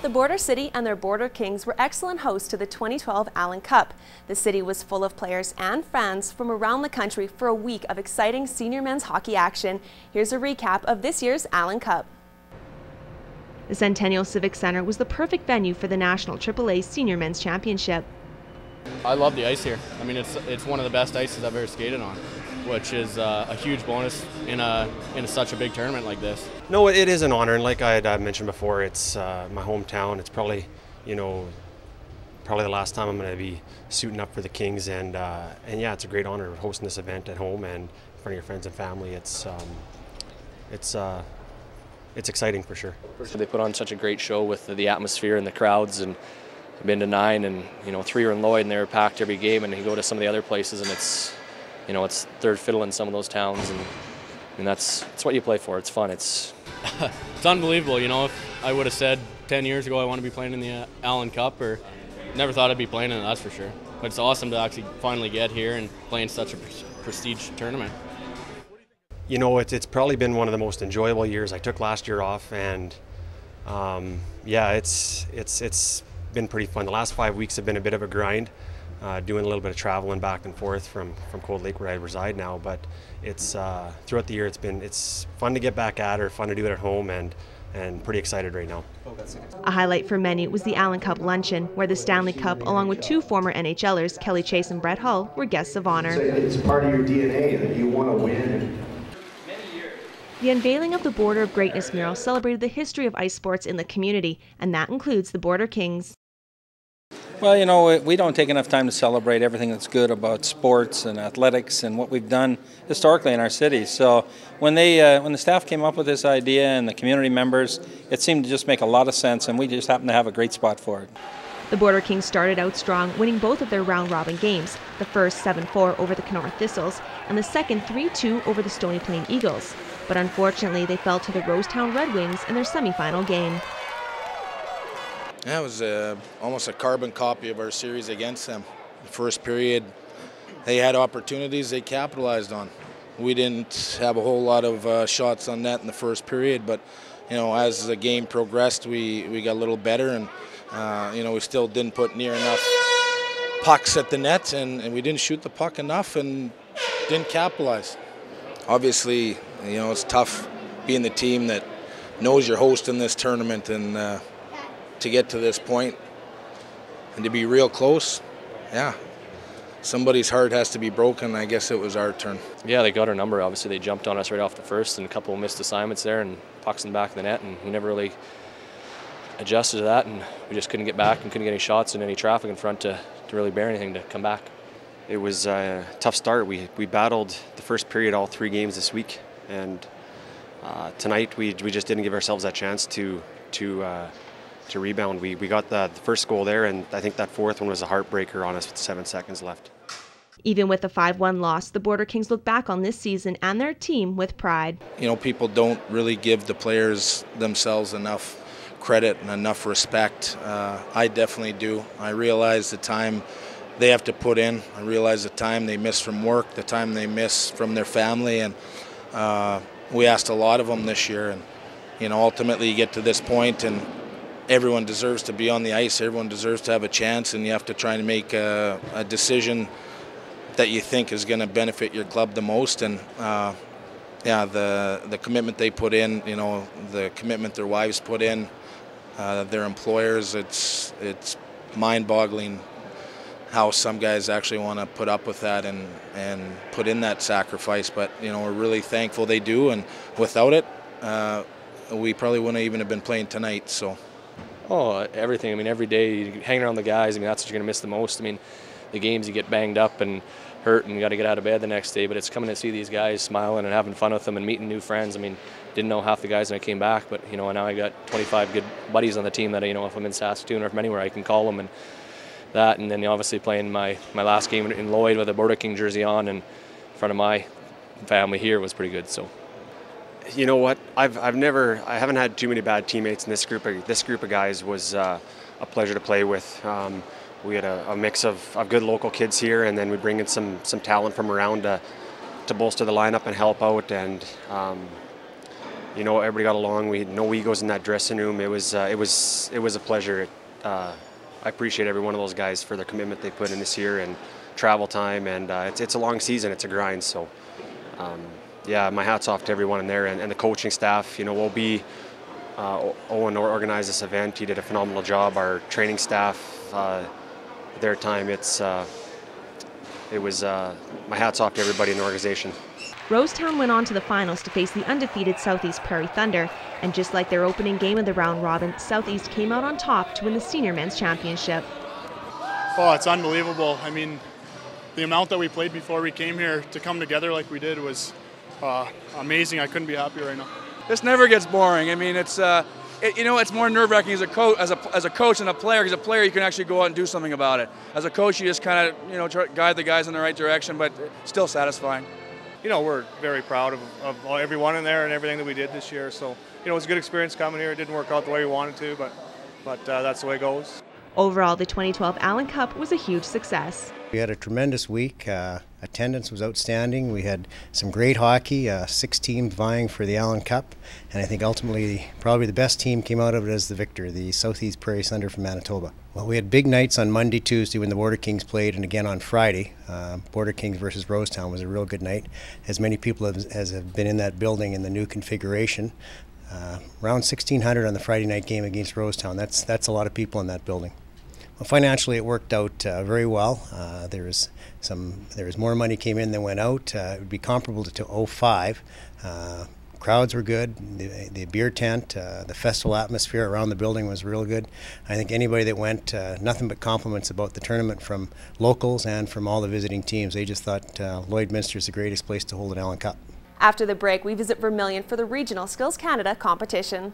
The Border City and their Border Kings were excellent hosts to the 2012 Allan Cup. The city was full of players and fans from around the country for a week of exciting senior men's hockey action. Here's a recap of this year's Allan Cup. The Centennial Civic Centre was the perfect venue for the National AAA Senior Men's Championship. I love the ice here. I mean, it's one of the best ices I've ever skated on, which is a huge bonus in such a big tournament like this. No, it is an honor, and like I had mentioned before, it's my hometown. It's probably, probably the last time I'm going to be suiting up for the Kings, and yeah, it's a great honor hosting this event at home and in front of your friends and family. It's exciting for sure. They put on such a great show with the atmosphere and the crowds, and I've been to 9, and 3 are in Lloyd, and they were packed every game. And you go to some of the other places, and it's third fiddle in some of those towns, and that's what you play for. It's fun. It's unbelievable. If I would have said 10 years ago I want to be playing in the Allan Cup, or never thought I'd be playing in it, that's for sure. But it's awesome to actually finally get here and play in such a prestige tournament. It's probably been one of the most enjoyable years. I took last year off, and yeah, it's been pretty fun. The last 5 weeks have been a bit of a grind, doing a little bit of traveling back and forth from Cold Lake, where I reside now. But it's throughout the year it's fun to get back at her, fun to do it at home, and pretty excited right now. A highlight for many was the Allan Cup luncheon, where the Stanley Cup, along with 2 former NHLers, Kelly Chase and Brett Hull, were guests of honor. So it's part of your DNA that you want to win. The unveiling of the Border of Greatness mural celebrated the history of ice sports in the community, and that includes the Border Kings. Well, we don't take enough time to celebrate everything that's good about sports and athletics and what we've done historically in our city. So when the staff came up with this idea and the community members, it seemed to just make a lot of sense, and we just happened to have a great spot for it. The Border Kings started out strong, winning both of their round-robin games, the first 7-4 over the Kenora Thistles, and the second 3-2 over the Stony Plain Eagles. But unfortunately, they fell to the Rosetown Red Wings in their semifinal game. Yeah, it was almost a carbon copy of our series against them. The first period, they had opportunities they capitalized on. We didn't have a whole lot of shots on net in the first period, but as the game progressed, we got a little better, and we still didn't put near enough pucks at the net, and we didn't shoot the puck enough and didn't capitalize. Obviously, it's tough being the team that knows you're hosting this tournament, and to get to this point and to be real close, yeah, somebody's heart has to be broken. I guess it was our turn. Yeah, they got our number. Obviously, they jumped on us right off the first, and a couple of missed assignments there, and pucks in the back of the net, and we never really adjusted to that, and we just couldn't get back and couldn't get any shots and any traffic in front to really bear anything to come back. It was a tough start. We battled the first period all 3 games this week, and tonight we just didn't give ourselves that chance to rebound. We got the first goal there, and I think that fourth one was a heartbreaker on us with 7 seconds left. Even with the 5-1 loss, the Border Kings look back on this season and their team with pride. People don't really give the players themselves enough credit and enough respect. I definitely do. I realize the time they have to put in. I realize the time they miss from work, the time they miss from their family, and we asked a lot of them this year. And ultimately you get to this point, and everyone deserves to be on the ice. Everyone deserves to have a chance, and you have to try and make a decision that you think is going to benefit your club the most. And yeah, the commitment they put in, the commitment their wives put in, their employers, it's mind-boggling how some guys actually want to put up with that and put in that sacrifice. But we're really thankful they do, and without it, we probably wouldn't even have been playing tonight. So. Oh, everything. I mean, every day you hang around the guys. I mean, that's what you're going to miss the most. I mean, the games you get banged up and hurt and you got to get out of bed the next day, but it's coming to see these guys smiling and having fun with them and meeting new friends. I mean, didn't know half the guys when I came back, but now I got 25 good buddies on the team that if I'm in Saskatoon or if I'm anywhere, I can call them, and that. And then obviously playing my last game in Lloyd with a Border King jersey on and in front of my family here was pretty good. So. You know what? I haven't had too many bad teammates in this group. This group of guys was a pleasure to play with. We had a mix of good local kids here, and then we bring in some talent from around to bolster the lineup and help out. And You know, everybody got along. We had no egos in that dressing room. It was a pleasure. I appreciate every one of those guys for the commitment they put in this year and travel time. And it's a long season. It's a grind. So, yeah, my hat's off to everyone in there and the coaching staff. You know, we'll be Owen organized this event. He did a phenomenal job. Our training staff, their time. It was my hat's off to everybody in the organization. Rosetown went on to the finals to face the undefeated Southeast Prairie Thunder, and just like their opening game of the round robin, Southeast came out on top to win the senior men's championship. Oh, it's unbelievable. I mean, the amount that we played before we came here to come together like we did was amazing. I couldn't be happier right now. This never gets boring. I mean, it's you know, it's more nerve-wracking as a coach and a player. Because a player, you can actually go out and do something about it. As a coach, you just kind of, you know, try to guide the guys in the right direction, but still satisfying. You know, we're very proud of everyone in there and everything that we did this year. So, you know, it was a good experience coming here. It didn't work out the way we wanted to, but that's the way it goes. Overall, the 2012 Allan Cup was a huge success. We had a tremendous week. Attendance was outstanding. We had some great hockey, 6 teams vying for the Allan Cup, and I think ultimately probably the best team came out of it as the victor, the Southeast Prairie Thunder from Manitoba. Well, we had big nights on Monday, Tuesday when the Border Kings played, and again on Friday. Border Kings versus Rosetown was a real good night. As many people as have been in that building in the new configuration. Around 1,600 on the Friday night game against Rosetown. That's a lot of people in that building. Well, financially, it worked out very well. There was more money came in than went out. It would be comparable to 2005. Crowds were good. The beer tent, the festival atmosphere around the building was real good. I think anybody that went, nothing but compliments about the tournament from locals and from all the visiting teams. They just thought Lloydminster is the greatest place to hold an Allan Cup. After the break, we visit Vermilion for the Regional Skills Canada competition.